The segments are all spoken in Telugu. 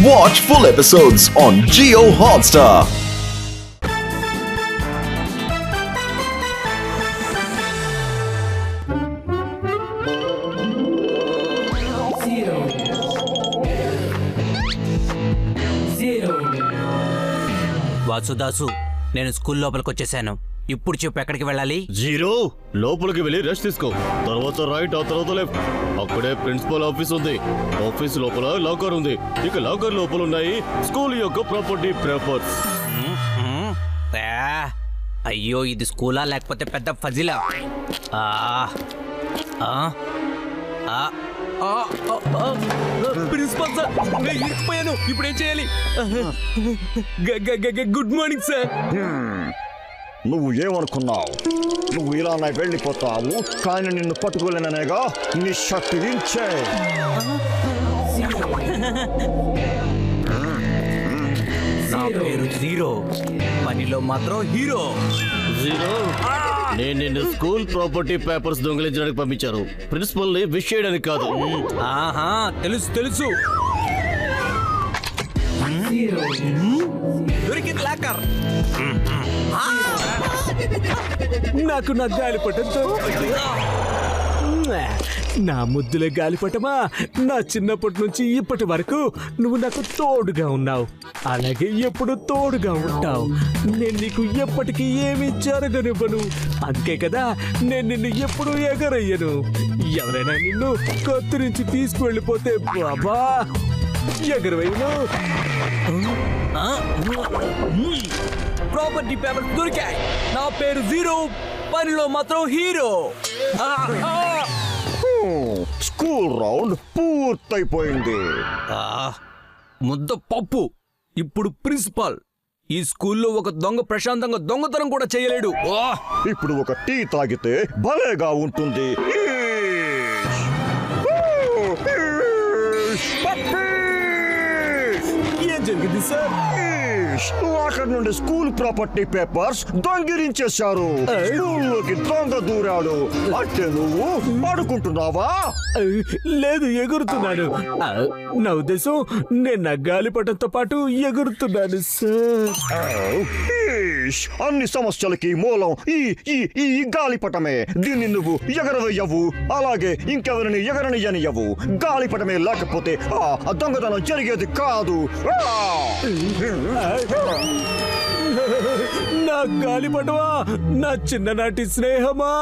Watch full episodes on Jio Hotstar. Vasudasu, నేను స్కూల్ లోపలికి వచ్చేసాను. ఇప్పుడు చెప్పు, ఎక్కడికి వెళ్ళాలి? జీరో, లోపలికి వెళ్ళి రెస్ట్ తీసుకో. తర్వాత రైట్, ఆ తర్వాత లెఫ్ట్. అక్కడే ప్రిన్సిపల్ ఆఫీస్ ఉంది. ఆఫీస్ లోపల లాకర్ ఉంది. ఇక లాకర్ లోపల ఉన్నాయి స్కూల్ యొక్క ప్రాపర్టీ పేపర్స్. అయ్యో, ఇది స్కూలా లేకపోతే పెద్ద ఫజిలా? ప్రిన్సిపల్ సార్, నేను ఇరికిపోయాను. ఇప్పుడు ఏం చేయాలి? Good morning sir. నువ్వు ఏమనుకున్నావు? నువ్వు ఇలానే వెళ్ళిపోతావు, కానీ నిన్ను పట్టుకోలేననేగా నీ శక్తి దించే. నా పేరు జీరో, పనిలో మాత్రం హీరో. జీరో, నేను నిన్ను స్కూల్ ప్రాపర్టీ పేపర్స్ దొంగిలించడానికి పంపించారు. ప్రిన్సిపల్ ని విష్ చేయడానికి కాదు. ఆహా, తెలుసు తెలుసు. దొరికింది లాకర్. నాకు నా గాలిపటంతో నా ముద్దుల గాలిపటమా, నా చిన్నప్పటి నుంచి ఇప్పటి వరకు నువ్వు నాకు తోడుగా ఉన్నావు, అలాగే ఎప్పుడు తోడుగా ఉంటావు. నేను నీకు ఎప్పటికీ ఏమి జరగనివ్వను. అంతే కదా, నేను నిన్ను ఎప్పుడు ఎగరయ్యను. ఎవరైనా నిన్ను కత్తిరించి తీసుకువెళ్ళిపోతే బాబా ఎగరవేయను. ప్రాపర్టీ పేపర్ దొరికాయి. నా పేరు జీరో, పనిలో మాత్రం హీరో. స్కూల్ రౌండ్ పూర్తయిపోయింది. ముద్ద పప్పు. ఇప్పుడు ప్రిన్సిపాల్. ఈ స్కూల్లో ఒక దొంగ ప్రశాంతంగా దొంగతనం కూడా చేయలేడు. ఇప్పుడు ఒక టీ తాగితే భలేగా ఉంటుంది. ఏం జరిగింది సార్? అక్కడ నుండి స్కూల్ ప్రాపర్టీ పేపర్స్ దొంగిలించేశారు. స్కూల్లోకి దొంగ దూరాడు. అంటే నువ్వు పడుకుంటున్నావా? లేదు, ఎగురుతున్నాను. నా ఉద్దేశం, నేను నా గాలిపటంతో పాటు ఎగురుతున్నాను సార్. అన్ని సమస్యలకి మూలం ఈ గాలిపటమే. దీన్ని నువ్వు ఎగరవేయవు, అలాగే ఇంకెవరిని ఎగరనియనియవు. గాలిపటమే లేకపోతే ఆ దొంగతనం జరిగేది కాదు. నా గాలిపటమా, నా చిన్ననాటి స్నేహమా.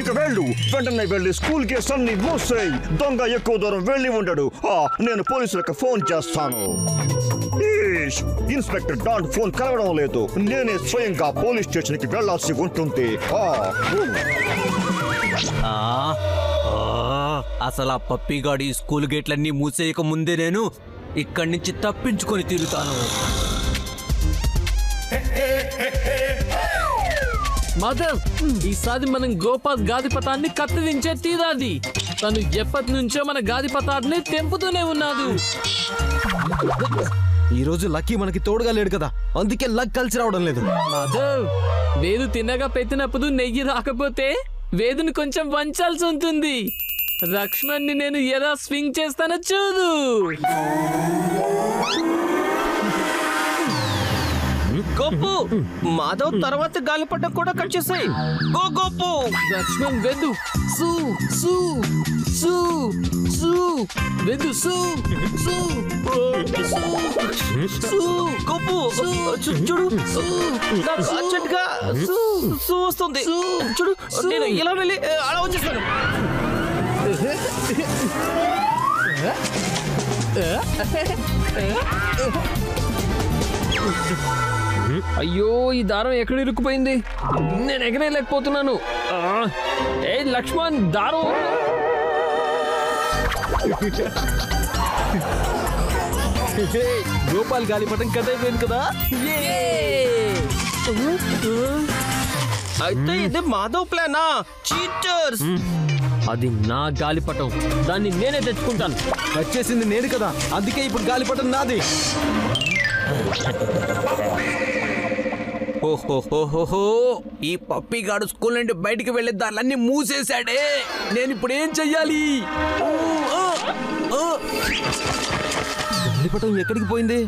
ఇక వెళ్ళు, వెంటనే వెళ్ళి స్కూల్ గేట్స్ అన్ని మూసేయ్. దొంగ ఎక్కువ దూరం వెళ్ళి ఉండడు. నేను పోలీసులకు ఫోన్ చేస్తాను. ఇన్స్పెక్టర్ డాన్ ఫోన్ కలవడం లేదు. నేనే స్వయంగా పోలీస్ స్టేషన్ కి వెళ్లాల్సి ఉంటుంది. అసలు ఆ పప్పిగాడి స్కూల్ గేట్లన్నీ మూసేయక ముందే నేను ఇక్కడి నుంచి తప్పించుకొని తిరుగుతాను. మదర్, ఈసారి మనం గోపాల్ గాదిపటాన్ని కత్తిరించే తీరాది. తను ఎప్పటి నుంచో మన గాదిపటాన్ని తెంపుతూనే ఉన్నాడు. ఈ రోజు లక్కీ మనకి తోడుగా లేడు కదా, అందుకే లక్ కలిసి రావడం లేదు. మదర్, వేదు తిన్నగా పెట్టినప్పుడు నెయ్యి రాకపోతే వేదుని కొంచెం వంచాల్సి ఉంటుంది. లక్ష్మణ్ ని నేను ఎలా స్వింగ్ చేస్తానో చూడు. గోపు, మాధవ్ తర్వాత గాలిపటం కూడా కట్ చేసాయి. గోపు, లక్ష్మణ్ వెదు సు సు సు సు వెదు సు సు సు గోపు చూడు, నాకు అర్జెంట్గా సు వస్తుంది. చూడు, నేను ఇలా వెళ్ళి అలా వచ్చేస్తాను. అయ్యో, ఈ దారం ఎక్కడ ఇరుక్కుపోయింది? నేను ఎగరేయలేకపోతున్నాను. ఏ లక్ష్మణ్, దారం. గోపాల్ గాలిపటం కథ అయిపోయింది కదా. అయితే ఇది మాధవ్ ప్లానా? చీటర్స్. అది నా గాలిపటం, దాన్ని నేనే తెచ్చుకుంటాను. వచ్చేసింది నేను కదా, అందుకే ఇప్పుడు గాలిపటం నాది. ఓహోహోహో, ఈ పప్పిగాడు స్కూల్ నుండి బయటికి వెళ్లే దారులన్నీ మూసేశాడే. నేను ఇప్పుడు ఏం చెయ్యాలి? గాలిపటం ఎక్కడికి పోయింది?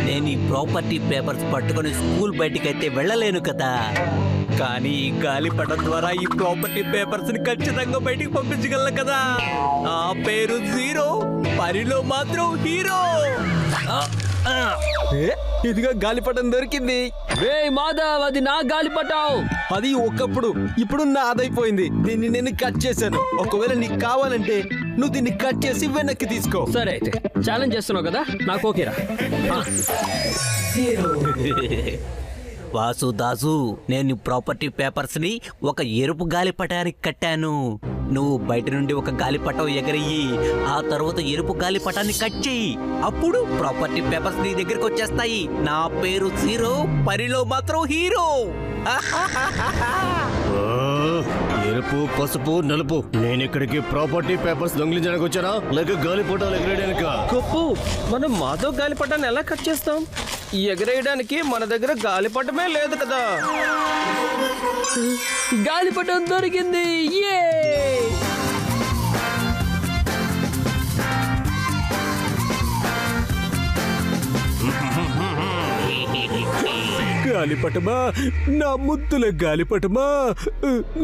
నేను ఈ ప్రాపర్టీ పేపర్స్ పట్టుకొని స్కూల్ బయటికైతే వెళ్ళలేను కదా, కానీ ఈ గాలిపటం ద్వారా ఈ ప్రాపర్టీ పేపర్స్ ని ఖచ్చితంగా బయటికి పంపించగలను కదా. నా పేరు జీరో, పనిలో మాత్రం హీరో. ఇదిగా గాలిపటం దొరికింది. రే మాధవ్, అది నా గాలిపటం. అది ఒకప్పుడు, ఇప్పుడు నాదైపోయింది. దీన్ని నేను కట్ చేశాను. ఒకవేళ నీకు కావాలంటే నువ్వు దీన్ని కట్ చేసి వెనక్కి తీసుకో. సరే అయితే ఛాలెంజ్ చేస్తున్నావు కదా, నాకు ఓకేరా. వాసు దాసు, నేను ప్రాపర్టీ పేపర్స్ ని ఒక ఎరుపు గాలిపటానికి కట్టాను. నువ్వు బయట నుండి ఒక గాలిపటం ఎగరయ్యి, ఆ తర్వాత ఎరుపు గాలిపటాన్ని కట్ చెయ్యి. అప్పుడు ప్రాపర్టీ పేపర్స్ నీ దగ్గరికి వచ్చేస్తాయి. నా పేరు జీరో, పనిలో మాత్రం హీరో. ఎరుపు, పసుపు, నలుపు. నేను ఇక్కడికి ప్రాపర్టీ పేపర్స్ దొంగిలించడానికి వచ్చానా లేక గాలిపటాలు ఎగరేయడానిక? గొప్పు, మనం మాధవ్ గాలిపటాన్ని ఎలా కట్ చేస్తాం? ఎగరేయడానికి మన దగ్గర గాలిపటమే లేదు కదా. గాలిపటం దొరికింది. యే! గాలిపటమా, నా ముద్దుల గాలిపటమా,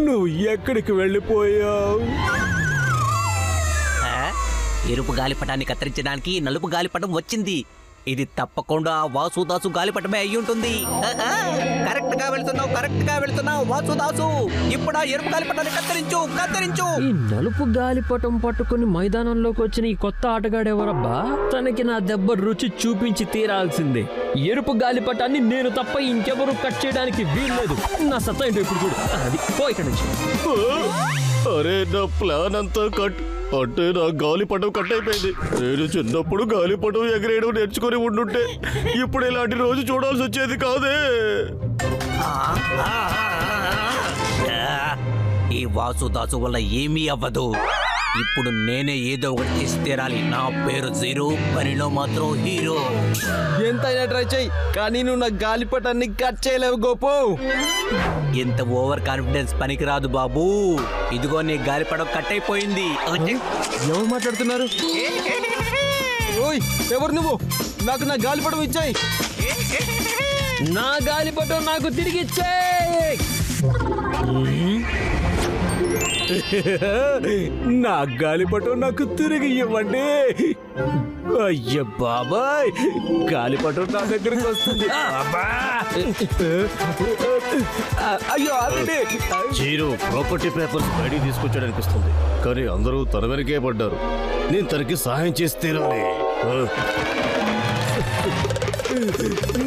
నువ్వు ఎక్కడికి వెళ్ళిపోయావు? ఎరుపు గాలిపటాన్ని కత్తిరించడానికి నలుపు గాలిపటం వచ్చింది. ఇది తప్పకుండా వాసుదాసు గాలిపటమే అయి ఉంటుంది. కరెక్ట్ గా వెళ్తున్నావు వాసుదాసు. ఇప్పుడు ఆ ఎరుపు గాలిపటాన్ని కత్తిరించు. ఈ నలుపు గాలిపటం పట్టుకుని మైదానంలోకి వచ్చిన ఈ కొత్త ఆటగాడెవరబ్బా? తనకి నా దెబ్బ రుచి చూపించి తీరాల్సిందే. ఎరుపు గాలిపటాన్ని నేను తప్ప ఇంకెవరూ కట్ చేయడానికి వీల్లేదు. నా సత్తా ఏంటో ఇప్పుడు చూడు. అది పో ఇక్కడి నుంచి. అరే, నా ప్లాన్ అంతా కట్ అంటే నా గాలిపటం కట్ అయిపోయింది. నేను చిన్నప్పుడు గాలిపటం ఎగరేయడం నేర్చుకుని ఉండుంటే ఇప్పుడు ఇలాంటి రోజు చూడాల్సి వచ్చేది కాదే. ఈ వాసుదాసు వల్ల ఏమీ అవ్వదు. ఇప్పుడు నేనే ఏదో ఒకటి చేసి తీరాలి. నా పేరు జీరో, పనిలో మాత్రం హీరో. ఎంతైనా ట్రై చెయ్యి, కానీ నువ్వు నా గాలిపటాన్ని కట్ చేయలేవు గోపు. ఎంత ఓవర్ కాన్ఫిడెన్స్ పనికిరాదు బాబు. ఇదిగో నీ గాలిపటం కట్ అయిపోయింది. ఎవరు మాట్లాడుతున్నారు? ఓయ్, ఎవరు నువ్వు? నాకు నా గాలిపటం ఇచ్చాయి. నా గాలిపటం నాకు తిరిగి ఇచ్చేయ్. నా గాలిపటం నాకు తిరిగి ఇవ్వండి. అయ్య బాబాయ్, గాలిపటం నా దగ్గరికి వస్తుంది. అయ్యో ఆగండి. జీరో ప్రాపర్టీ పేపర్స్ బయటికి తీసుకొచ్చాడు అనిపిస్తుంది, కానీ అందరూ తన వెనకే పడ్డారు. నేను తనకి సహాయం చేస్తేనే.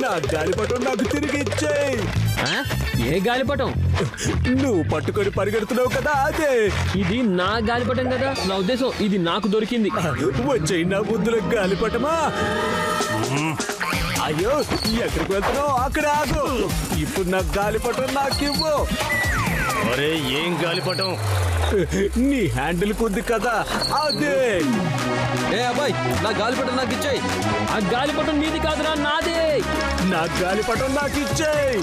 నా గాలిపటం నాకు తిరిగి ఇచ్చేయి. ఏ గాలిపటం? నువ్వు పట్టుకొని పరిగెడుతున్నావు కదా, అదే. ఇది నా గాలిపటం కదా. నా ఉద్దేశం ఇది నాకు దొరికింది. వచ్చేయి నా ముద్దుల గాలిపటమా. అయ్యో, ఎక్కడికి వెళ్తున్నావు? అక్కడ ఆగు. ఇప్పుడు నా గాలిపటం నాకివ్వు. అరే, ఏం గాలిపటం? నీ హ్యాండిల్ కుంది కదా, అదే. ఏ అబ్బాయి, నా గాలిపటం నాకు ఇచ్చాయి. ఆ గాలిపటం నీది కాదురా, నాదే. నా గాలిపటం నాకు ఇచ్చేయి.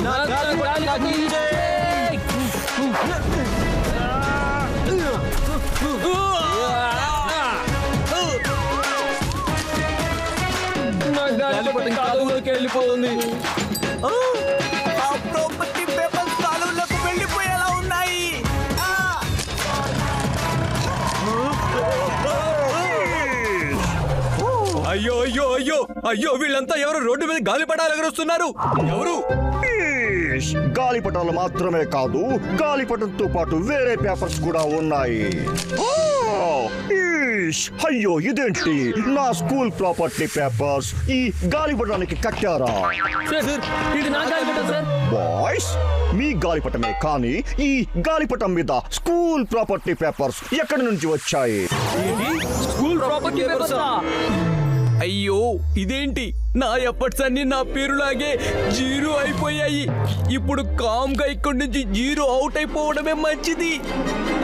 నా గాలిపటం ఇచ్చేయ్. నా గాలిపటం కాలువలోకి వెళ్ళిపోతుంది. ఆ ప్రాపర్టీ పేపర్స్ కాలువలోకి వెళ్ళిపోయేలా ఉన్నాయి. అయ్యో అయ్యో అయ్యో అయ్యో, వీళ్ళంతా ఎవరు రోడ్డు మీద గాలిపటాలు ఎగరొస్తున్నారు? ఎవరు? గాలిపటాలు మాత్రమే కాదు, గాలిపటంతో పాటు వేరే పేపర్స్ కూడా ఉన్నాయి. అయ్యో, ఇదేంటి? నా స్కూల్ ప్రాపర్టీ పేపర్స్ ఈ గాలిపటానికి కట్టారా? సార్, ఇది నా గాలిపటం సార్. బాయ్స్, మీ గాలిపటమే, కానీ ఈ గాలిపటం మీద స్కూల్ ప్రాపర్టీ పేపర్స్ ఎక్కడి నుంచి వచ్చాయి? స్కూల్ ప్రాపర్టీ పేపర్సా? అయ్యో, ఇదేంటి? నా ఎఫర్ట్స్ అన్ని నా పేరులాగే జీరో అయిపోయాయి. ఇప్పుడు కామ్గా ఇక్కడి నుంచి జీరో అవుట్ అయిపోవడమే మంచిది.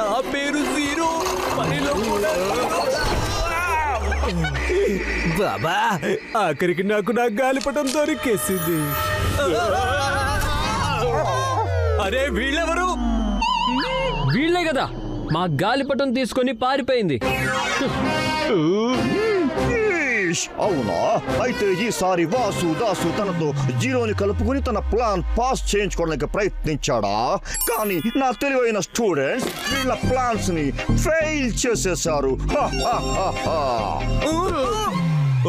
నా పేరు జీరో, పనిలో కూడా బాబా ఆఖరికి నాకు నా గాలిపటం దొరికేసింది. అరే వీళ్ళెవరు? వీళ్ళే కదా మా గాలిపటం తీసుకొని పారిపోయింది. అవునా? అయితే ఈసారి వాసు దాసు తనతో జీరోని కలుపుకుని తన ప్లాన్ పాస్ చేయించుకోవడానికి ప్రయత్నించాడా? కానీ నా తెలివైన స్టూడెంట్స్ వీళ్ళ ప్లాన్స్ ని ఫెయిల్ చేసేశారు.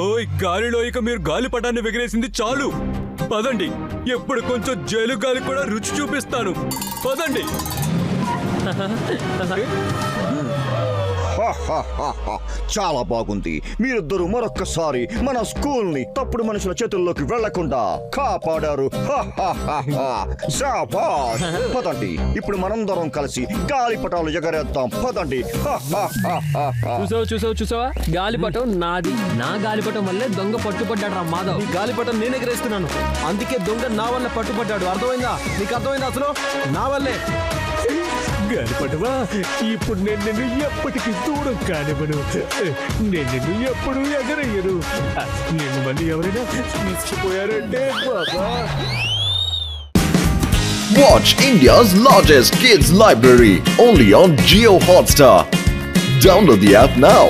ఓయ్ గాలిలో ఇక మీరు గాలిపటాన్ని ఎగిరేసింది చాలు. పదండి, ఎప్పుడు కొంచెం జైలు గాలి కూడా రుచి చూపిస్తాను. పదండి. చాలా బాగుంది. మీరిద్దరూ మరొక్కసారి మన స్కూల్ ని తప్పుడు మనుషుల చేతుల్లోకి వెళ్లకుండా కాపాడారు. శాబాష్. పదండి, ఇప్పుడు మనందరం కలిసి గాలిపటాలు ఎగరేద్దాం. పదండి. చూసావా గాలిపటం నాది. నా గాలిపటం వల్లే దొంగ పట్టుపడ్డాడు రా మాధవ్. ఈ గాలిపటం నేను ఎగరేస్తున్నాను, అందుకే దొంగ నా వల్ల పట్టుబడ్డాడు. అర్థమైందా? నీకు అర్థమైందా? అసలు నా వల్లే. గాలిపటమా, ఇప్పుడు నేను నిన్ను ఎప్పటికీ దూరం కానివ్వను. నేను నిన్ను ఎప్పుడు ఎగరయ్యను. నేను మళ్ళీ ఎవరైనా తీసుకుపోయారంటే బాబా. Watch India's largest kids library only on Jio Hotstar. Download the app now.